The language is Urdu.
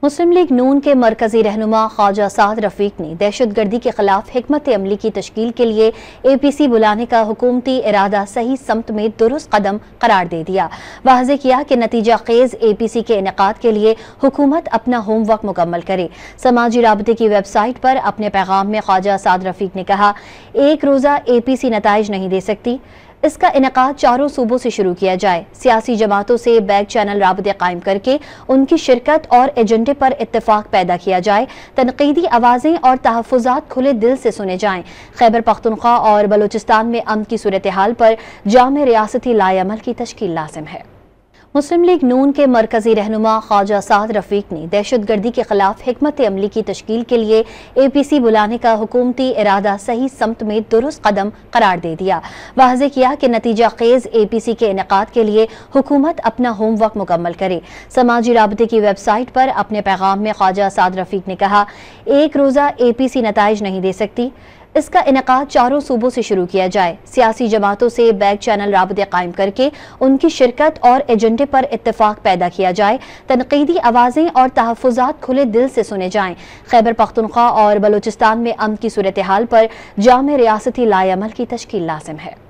مسلم لیگ نون کے مرکزی رہنما خواجہ سعد رفیق نے دہشت گردی کے خلاف حکمت عملی کی تشکیل کے لیے اے پی سی بلانے کا حکومتی ارادہ صحیح سمت میں درست قدم قرار دے دیا۔ واضح کیا کہ نتیجہ خیز اے پی سی کے انعقاد کے لیے حکومت اپنا ہوم ورک مکمل کرے۔ سماجی رابطے کی ویب سائٹ پر اپنے پیغام میں خواجہ سعد رفیق نے کہا، ایک روزہ اے پی سی نتائج نہیں دے سکتی، اس کا انعقاد چاروں صوبوں سے شروع کیا جائے، سیاسی جماعتوں سے بیک چینل رابطے قائم کر کے ان کی شرکت اور ایجنڈے پر اتفاق پیدا کیا جائے، تنقیدی آوازیں اور تحفظات کھلے دل سے سنے جائیں، خیبر پختونخوا اور بلوچستان میں امن کی صورتحال پر جامع ریاستی لائے عمل کی تشکیل لازم ہے۔ مسلم لیگ نون کے مرکزی رہنما خواجہ سعد رفیق نے دہشت گردی کے خلاف حکمت عملی کی تشکیل کے لیے اے پی سی بلانے کا حکومتی ارادہ صحیح سمت میں درست قدم قرار دے دیا۔ واضح کیا کہ نتیجہ خیز اے پی سی کے انعقاد کے لیے حکومت اپنا ہوم ورک مکمل کرے۔ سماجی رابطے کی ویب سائٹ پر اپنے پیغام میں خواجہ سعد رفیق نے کہا، ایک روزہ اے پی سی نتائج نہیں دے سکتی، اس کا انعقاد چاروں صوبوں سے شروع کیا جائے، سیاسی جماعتوں سے بیک چینل رابطے قائم کر کے ان کی شرکت اور ایجنڈے پر اتفاق پیدا کیا جائے، تنقیدی آوازیں اور تحفظات کھلے دل سے سنے جائیں، خیبر پختونخوا اور بلوچستان میں امن کی صورتحال پر جامع ریاستی لائے عمل کی تشکیل لازم ہے۔